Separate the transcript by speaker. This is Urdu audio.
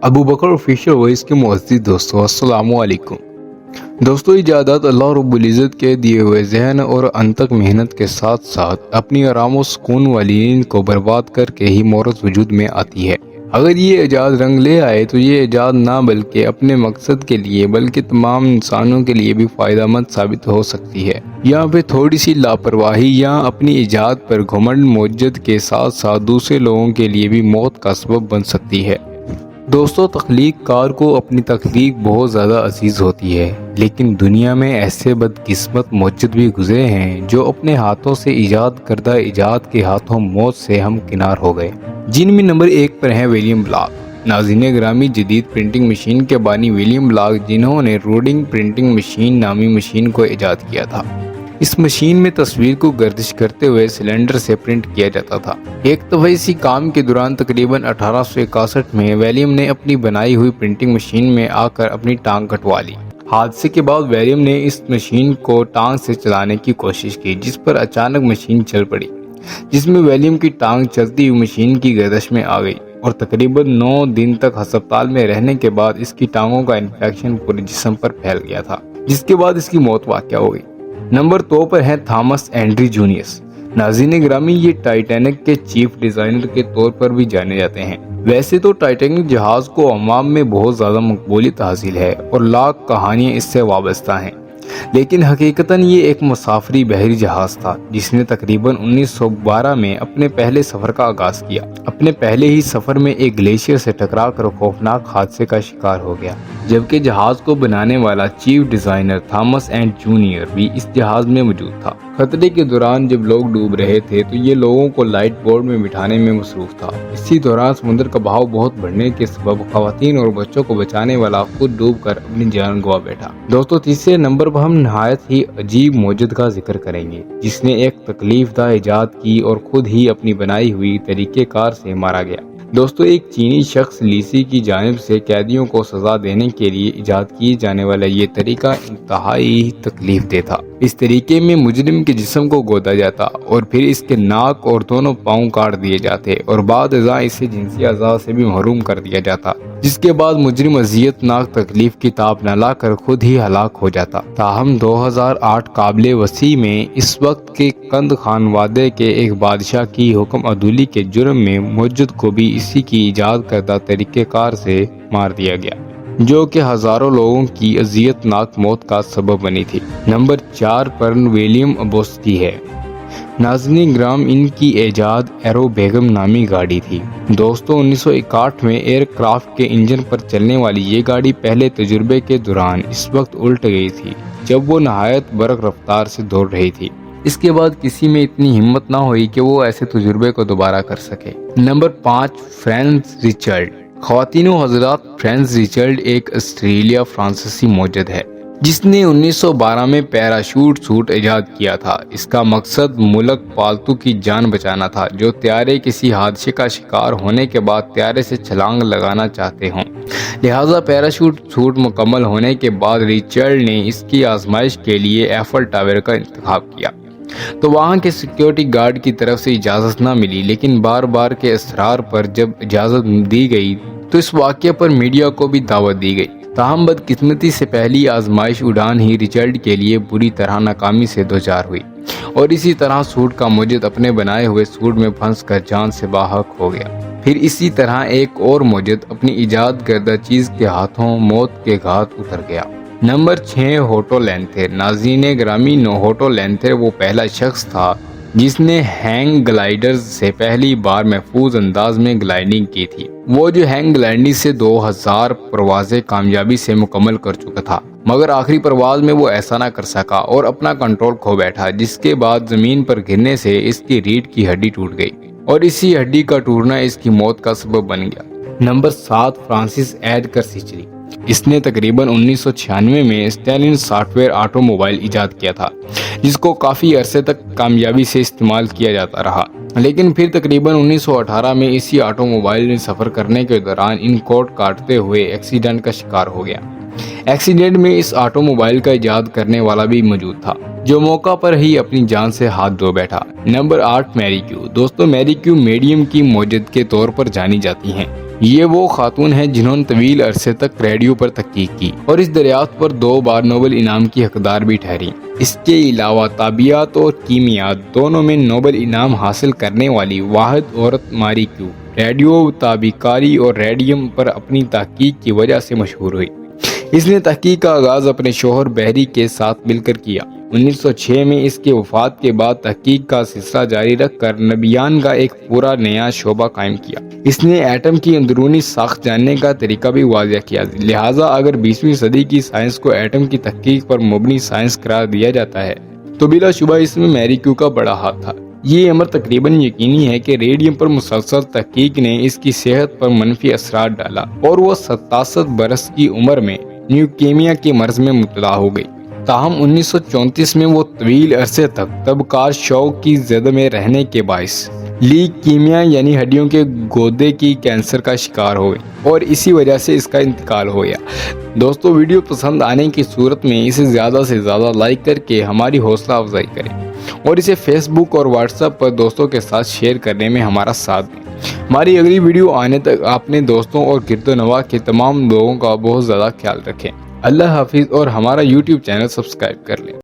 Speaker 1: ابو بکر آفیشیل وائس کے معزز دوستوں السلام علیکم۔ دوستوں ایجادات اللہ رب العزت کے دیے ہوئے ذہن اور انتھک محنت کے ساتھ ساتھ اپنی آرام و سکون والی نیند کو برباد کر کے ہی مورث وجود میں آتی ہے۔ اگر یہ ایجاد رنگ لے آئے تو یہ ایجاد نہ بلکہ اپنے مقصد کے لیے بلکہ تمام انسانوں کے لیے بھی فائدہ مند ثابت ہو سکتی ہے۔ یہاں پہ تھوڑی سی لاپرواہی یا اپنی ایجاد پر گھمنڈ موجد کے ساتھ ساتھ دوسرے لوگوں کے لیے بھی موت کا سبب بن سکتی ہے۔ دوستو تخلیق کار کو اپنی تخلیق بہت زیادہ عزیز ہوتی ہے، لیکن دنیا میں ایسے بدقسمت موجود بھی گزرے ہیں جو اپنے ہاتھوں سے ایجاد کردہ ایجاد کے ہاتھوں موت سے ہمکنار ہو گئے، جن میں نمبر 1 پر ہیں ولیم بلاک۔ ناظرین گرامی، جدید پرنٹنگ مشین کے بانی ولیم بلاک جنہوں نے روڈنگ پرنٹنگ مشین نامی مشین کو ایجاد کیا تھا۔ اس مشین میں تصویر کو گردش کرتے ہوئے سلنڈر سے پرنٹ کیا جاتا تھا۔ ایک دفعہ اسی کام کے دوران تقریباً 1861 میں ولیم نے اپنی بنائی ہوئی پرنٹنگ مشین میں آ کر اپنی ٹانگ کٹوا لی۔ حادثے کے بعد ولیم نے اس مشین کو ٹانگ سے چلانے کی کوشش کی، جس پر اچانک مشین چل پڑی، جس میں ولیم کی ٹانگ چلتی ہوئی مشین کی گردش میں آ گئی اور تقریباً 9 دن تک ہسپتال میں رہنے کے بعد اس کی ٹانگوں کا انفیکشن پورے جسم پر پھیل گیا تھا، جس کے بعد اس کی موت واقع ہو گئی۔ نمبر 2 پر ہے تھامس اینڈری جونیئس۔ ناظرین گرامی، یہ ٹائٹینک کے چیف ڈیزائنر کے طور پر بھی جانے جاتے ہیں۔ ویسے تو ٹائٹینک جہاز کو عوام میں بہت زیادہ مقبولیت حاصل ہے اور لاکھ کہانیاں اس سے وابستہ ہیں، لیکن حقیقتاً یہ ایک مسافری بحری جہاز تھا جس نے تقریباً 1912 میں اپنے پہلے سفر کا آغاز کیا۔ اپنے پہلے ہی سفر میں ایک گلیشیئر سے ٹکرا کر خوفناک حادثے کا شکار ہو گیا، جبکہ جہاز کو بنانے والا chief designer Thomas and junior بھی اس جہاز میں موجود تھا۔ خطرے کے دوران جب لوگ ڈوب رہے تھے تو یہ لوگوں کو لائٹ بورڈ میں بٹھانے میں مصروف تھا۔ اسی دوران سمندر کا بہاؤ بہت بڑھنے کے سبب خواتین اور بچوں کو بچانے والا خود ڈوب کر اپنی جان گنوا بیٹھا۔ دوستو تیسرے نمبر پر ہم نہایت ہی عجیب موجد کا ذکر کریں گے، جس نے ایک تکلیف دہ ایجاد کی اور خود ہی اپنی بنائی ہوئی طریقہ کار سے مارا گیا۔ دوستو ایک چینی شخص لیسی کی جانب سے قیدیوں کو سزا دینے کے لیے ایجاد کیے جانے والا یہ طریقہ انتہائی تکلیف دہ تھا۔ اس طریقے میں مجرم کے جسم کو گودا جاتا اور پھر اس کے ناک اور دونوں پاؤں کاٹ دیے جاتے اور بعد ازاں اسے جنسی اعضاء سے بھی محروم کر دیا جاتا، جس کے بعد مجرم اذیت ناک تکلیف کی تاب نہ لا کر خود ہی ہلاک ہو جاتا۔ تاہم 2008 قابل وسیع میں اس وقت کے کند خان وادے کے ایک بادشاہ کی حکم عدولی کے جرم میں موجد کو بھی اسی کی ایجاد کردہ طریقہ کار سے مار دیا گیا، جو کہ ہزاروں لوگوں کی اذیت ناک موت کا سبب بنی تھی۔ نمبر 4 پر ولیم ابوسکی ہے۔ ناظرین گرام، ان کی ایجاد ایرو بیگم نامی گاڑی تھی۔ دوستو 1961 میں ایئر کرافٹ کے انجن پر چلنے والی یہ گاڑی پہلے تجربے کے دوران اس وقت الٹ گئی تھی جب وہ نہایت برق رفتار سے دوڑ رہی تھی۔ اس کے بعد کسی میں اتنی ہمت نہ ہوئی کہ وہ ایسے تجربے کو دوبارہ کر سکے۔ Number 5 France Richard. خواتین و حضرات، فرانس ریچرڈ ایک آسٹریلیا فرانسیسی موجد ہے جس نے 1912 میں پیراشوٹ سوٹ ایجاد کیا تھا۔ اس کا مقصد ملک پالتو کی جان بچانا تھا جو طیارے کسی حادثے کا شکار ہونے کے بعد طیارے سے چھلانگ لگانا چاہتے ہوں۔ لہٰذا پیراشوٹ سوٹ مکمل ہونے کے بعد ریچرڈ نے اس کی آزمائش کے لیے ایفل ٹاور کا انتخاب کیا، تو وہاں کے سیکیورٹی گارڈ کی طرف سے اجازت نہ ملی، لیکن بار بار کے اصرار پر جب اجازت دی گئی تو اس واقعے پر میڈیا کو بھی دعوت دی گئی۔ تاہم بدقسمتی سے پہلی آزمائش اڑان ہی ریچرڈ کے لیے بری طرح ناکامی سے دوچار ہوئی اور اسی طرح سوٹ کا موجد اپنے بنائے ہوئے سوٹ میں پھنس کر جان سے باحق ہو گیا۔ پھر اسی طرح ایک اور موجد اپنی ایجاد کردہ چیز کے ہاتھوں موت کے گھاٹ اتر گیا۔ نمبر 6 ہوٹو لینتھر۔ ناظرین گرامی، ہوٹو لینتھر وہ پہلا شخص تھا جس نے ہینگ گلائیڈرز سے پہلی بار محفوظ انداز میں گلائیڈنگ کی تھی۔ وہ جو ہینگ گلائیڈنگ سے 2000 پروازیں کامیابی سے مکمل کر چکا تھا، مگر آخری پرواز میں وہ ایسا نہ کر سکا اور اپنا کنٹرول کھو بیٹھا، جس کے بعد زمین پر گرنے سے اس کی ریڑھ کی ہڈی ٹوٹ گئی اور اسی ہڈی کا ٹوٹنا اس کی موت کا سبب بن گیا۔ نمبر 7 فرانسس ایڈگر سیچری۔ اس نے تقریباً 1996 میں اسٹیلن سافٹ ویئر آٹو موبائل ایجاد کیا تھا، جس کو کافی عرصے تک کامیابی سے استعمال کیا جاتا رہا، لیکن پھر تقریباً 1918 میں اسی آٹو موبائل میں سفر کرنے کے دوران ان کوٹ کاٹتے ہوئے ایکسیڈنٹ کا شکار ہو گیا۔ ایکسیڈنٹ میں اس آٹو موبائل کا ایجاد کرنے والا بھی موجود تھا، جو موقع پر ہی اپنی جان سے ہاتھ دھو بیٹھا۔ نمبر 8 میری کیو۔ دوستو میری کیو میڈیم کی موجد کے طور پر جانی جاتی ہیں۔ یہ وہ خاتون ہیں جنہوں نے طویل عرصے تک ریڈیو پر تحقیق کی اور اس دریافت پر 2 بار نوبل انعام کی حقدار بھی ٹھہری۔ اس کے علاوہ طبیعیات اور کیمیاء دونوں میں نوبل انعام حاصل کرنے والی واحد عورت ماری کیوری ریڈیو تابکاری اور ریڈیم پر اپنی تحقیق کی وجہ سے مشہور ہوئی۔ اس نے تحقیق کا آغاز اپنے شوہر بحری کے ساتھ مل کر کیا۔ 1906 میں اس کے وفات کے بعد تحقیق کا سلسلہ جاری رکھ کر نبیان کا ایک پورا نیا شعبہ قائم کیا۔ اس نے ایٹم کی اندرونی ساخت جاننے کا طریقہ بھی واضح کیا، لہٰذا اگر 20ویں صدی کی سائنس کو ایٹم کی تحقیق پر مبنی سائنس قرار دیا جاتا ہے تو بلا شبہ اس میں میری کیوری کا بڑا ہاتھ تھا۔ یہ امر تقریباً یقینی ہے کہ ریڈیم پر مسلسل تحقیق نے اس کی صحت پر منفی اثرات ڈالا اور وہ 67 برس کی عمر میں لیوکیمیا کے مرض میں مبتلا ہو گئی۔ تاہم 1934 میں وہ طویل عرصے تک طبقات شوق کی زد میں رہنے کے باعث لیوکیمیا یعنی ہڈیوں کے گودے کی کینسر کا شکار ہو گئی اور اسی وجہ سے اس کا انتقال ہو گیا۔ دوستو، ویڈیو پسند آنے کی صورت میں اسے زیادہ سے زیادہ لائک کر کے ہماری حوصلہ افزائی کریں اور اسے فیس بک اور واٹس ایپ پر دوستوں کے ساتھ شیئر کرنے میں ہمارا ساتھ دیں۔ ہماری اگلی ویڈیو آنے تک اپنے دوستوں اور گرد و نواح کے تمام لوگوں کا بہت زیادہ خیال رکھیں۔ اللہ حافظ اور ہمارا YouTube چینل سبسکرائب کر لیں۔